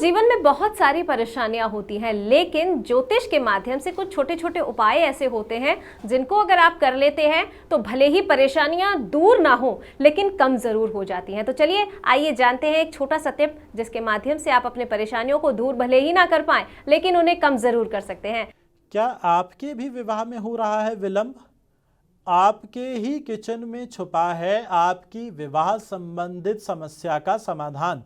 जीवन में बहुत सारी परेशानियां होती हैं, लेकिन ज्योतिष के माध्यम से कुछ छोटे छोटे उपाय ऐसे होते हैं जिनको अगर आप कर लेते हैं तो भले ही परेशानियां दूर ना हो लेकिन कम जरूर हो जाती हैं। तो चलिए आइए जानते हैं एक छोटा सा टिप जिसके माध्यम से आप अपने परेशानियों को दूर भले ही ना कर पाएं लेकिन उन्हें कम जरूर कर सकते हैं। क्या आपके भी विवाह में हो रहा है विलंब? आपके ही किचन में छुपा है आपकी विवाह संबंधित समस्या का समाधान।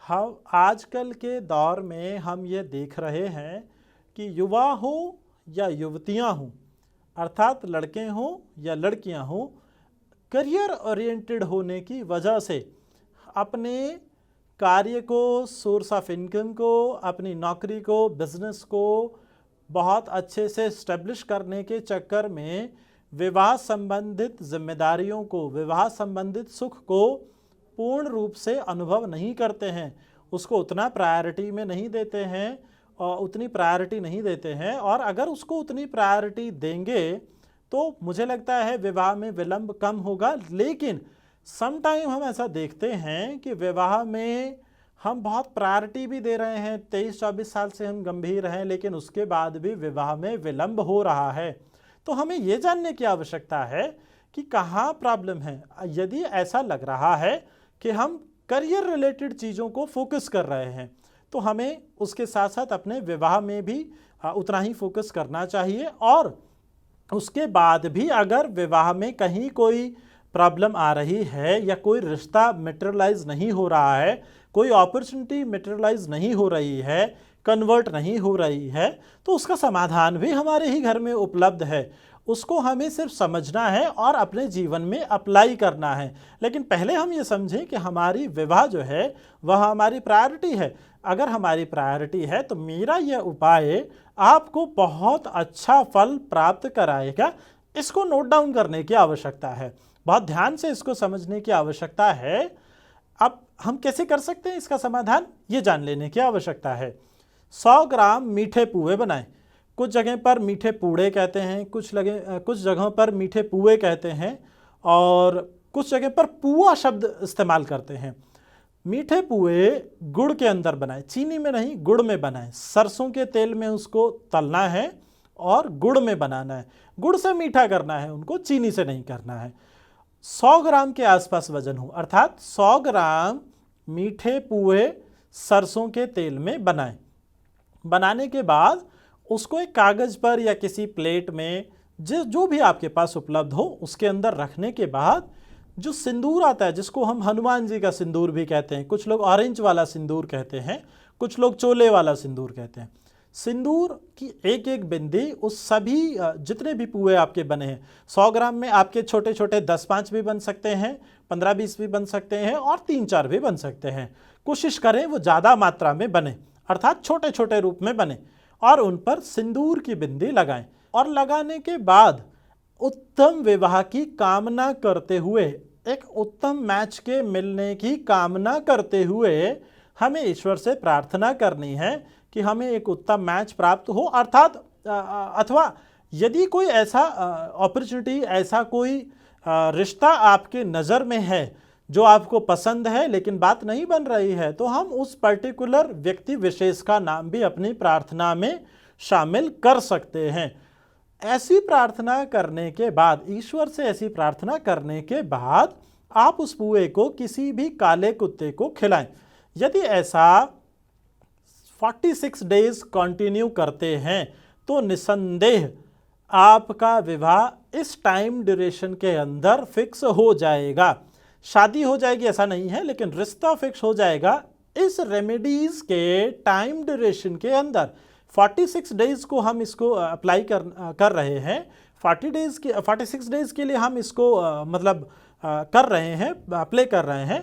हम आजकल के दौर में हम ये देख रहे हैं कि युवा हो या युवतियां हों, अर्थात लड़के हों या लड़कियां हों, करियर ओरिएंटेड होने की वजह से अपने कार्य को, सोर्स ऑफ इनकम को, अपनी नौकरी को, बिजनेस को बहुत अच्छे से इस्टेब्लिश करने के चक्कर में विवाह संबंधित जिम्मेदारियों को, विवाह संबंधित सुख को पूर्ण रूप से अनुभव नहीं करते हैं, उसको उतना प्रायोरिटी में नहीं देते हैं और उतनी प्रायोरिटी नहीं देते हैं। और अगर उसको उतनी प्रायोरिटी देंगे तो मुझे लगता है विवाह में विलंब कम होगा। लेकिन सम टाइम हम ऐसा देखते हैं कि विवाह में हम बहुत प्रायोरिटी भी दे रहे हैं, 23-24 साल से हम गंभीर हैं, लेकिन उसके बाद भी विवाह में विलंब हो रहा है। तो हमें ये जानने की आवश्यकता है कि कहाँ प्रॉब्लम है। यदि ऐसा लग रहा है कि हम करियर रिलेटेड चीज़ों को फोकस कर रहे हैं तो हमें उसके साथ साथ अपने विवाह में भी उतना ही फोकस करना चाहिए। और उसके बाद भी अगर विवाह में कहीं कोई प्रॉब्लम आ रही है या कोई रिश्ता मटेरियलाइज नहीं हो रहा है, कोई अपॉर्चुनिटी मटेरियलाइज नहीं हो रही है, कन्वर्ट नहीं हो रही है, तो उसका समाधान भी हमारे ही घर में उपलब्ध है। उसको हमें सिर्फ समझना है और अपने जीवन में अप्लाई करना है। लेकिन पहले हम ये समझें कि हमारी विवाह जो है वह हमारी प्रायोरिटी है। अगर हमारी प्रायोरिटी है तो मेरा यह उपाय आपको बहुत अच्छा फल प्राप्त कराएगा। इसको नोट डाउन करने की आवश्यकता है, बहुत ध्यान से इसको समझने की आवश्यकता है। अब हम कैसे कर सकते हैं इसका समाधान, ये जान लेने की आवश्यकता है। 100 ग्राम मीठे पुए बनाएं। कुछ जगह पर मीठे पूड़े कहते हैं, कुछ जगहों पर मीठे पुए कहते हैं और कुछ जगह पर पुआ शब्द इस्तेमाल करते हैं। मीठे पुए गुड़ के अंदर बनाएं, चीनी में नहीं, गुड़ में बनाएं। सरसों के तेल में उसको तलना है और गुड़ में बनाना है। गुड़ से मीठा करना है उनको, चीनी से नहीं करना है। 100 ग्राम के आसपास वजन हो, अर्थात 100 ग्राम मीठे पुए सरसों के तेल में बनाएं। बनाने के बाद उसको एक कागज़ पर या किसी प्लेट में जो भी आपके पास उपलब्ध हो उसके अंदर रखने के बाद जो सिंदूर आता है, जिसको हम हनुमान जी का सिंदूर भी कहते हैं, कुछ लोग ऑरेंज वाला सिंदूर कहते हैं, कुछ लोग चोले वाला सिंदूर कहते हैं, सिंदूर की एक एक बिंदी उस सभी जितने भी पुए आपके बने हैं, 100 ग्राम में आपके छोटे छोटे 10-5 भी बन सकते हैं, 15-20 भी बन सकते हैं और 3-4 भी बन सकते हैं। कोशिश करें वो ज़्यादा मात्रा में बने, अर्थात छोटे छोटे रूप में बने, और उन पर सिंदूर की बिंदी लगाएं। और लगाने के बाद उत्तम विवाह की कामना करते हुए, एक उत्तम मैच के मिलने की कामना करते हुए हमें ईश्वर से प्रार्थना करनी है कि हमें एक उत्तम मैच प्राप्त हो। अर्थात अथवा यदि कोई ऐसा अपॉर्चुनिटी, ऐसा कोई रिश्ता आपके नज़र में है जो आपको पसंद है लेकिन बात नहीं बन रही है, तो हम उस पर्टिकुलर व्यक्ति विशेष का नाम भी अपनी प्रार्थना में शामिल कर सकते हैं। ऐसी प्रार्थना करने के बाद, ईश्वर से ऐसी प्रार्थना करने के बाद आप उस पुए को किसी भी काले कुत्ते को खिलाएं। यदि ऐसा 46 डेज कंटिन्यू करते हैं तो निसंदेह आपका विवाह इस टाइम ड्यूरेशन के अंदर फिक्स हो जाएगा। शादी हो जाएगी ऐसा नहीं है, लेकिन रिश्ता फिक्स हो जाएगा इस रेमेडीज के टाइम ड्यूरेशन के अंदर। 46 डेज को हम इसको अप्लाई कर रहे हैं। 46 डेज के लिए हम इसको कर रहे हैं, अप्लाई कर रहे हैं।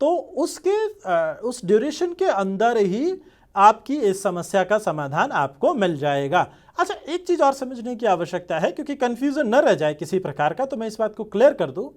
तो उस ड्यूरेशन के अंदर ही आपकी इस समस्या का समाधान आपको मिल जाएगा। अच्छा, एक चीज़ और समझने की आवश्यकता है, क्योंकि कन्फ्यूज़न न रह जाए किसी प्रकार का, तो मैं इस बात को क्लियर कर दूं।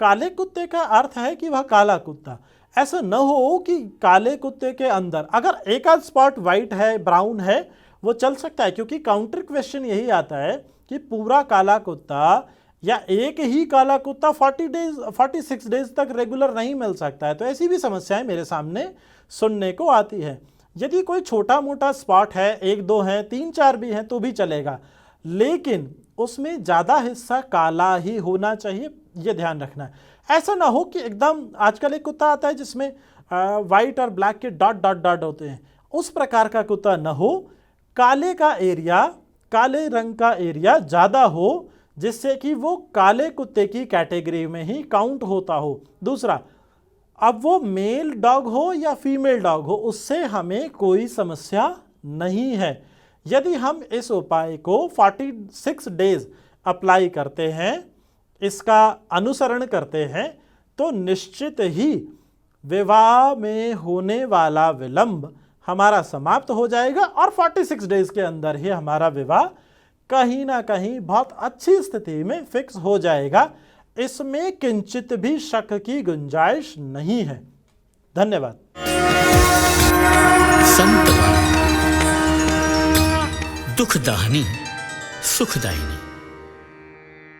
काले कुत्ते का अर्थ है कि वह काला कुत्ता। ऐसा न हो कि काले कुत्ते के अंदर अगर एक आध स्पॉट वाइट है, ब्राउन है, वो चल सकता है, क्योंकि काउंटर क्वेश्चन यही आता है कि पूरा काला कुत्ता या एक ही काला कुत्ता 46 डेज तक रेगुलर नहीं मिल सकता है। तो ऐसी भी समस्याएं मेरे सामने सुनने को आती है। यदि कोई छोटा मोटा स्पॉट है, 1-2 हैं, 3-4 भी हैं तो भी चलेगा, लेकिन उसमें ज़्यादा हिस्सा काला ही होना चाहिए, ये ध्यान रखना है। ऐसा ना हो कि एकदम, आजकल एक कुत्ता आता है जिसमें वाइट और ब्लैक के डॉट डॉट डॉट होते हैं, उस प्रकार का कुत्ता ना हो। काले का एरिया, काले रंग का एरिया ज़्यादा हो, जिससे कि वो काले कुत्ते की कैटेगरी में ही काउंट होता हो। दूसरा, अब वो मेल डॉग हो या फीमेल डॉग हो, उससे हमें कोई समस्या नहीं है। यदि हम इस उपाय को 46 डेज अप्लाई करते हैं, इसका अनुसरण करते हैं, तो निश्चित ही विवाह में होने वाला विलंब हमारा समाप्त हो जाएगा और 46 डेज के अंदर ही हमारा विवाह कहीं ना कहीं बहुत अच्छी स्थिति में फिक्स हो जाएगा। इसमें किंचित भी शक की गुंजाइश नहीं है। धन्यवाद। संतवाणी, दुखदाहिनी सुखदायिनी।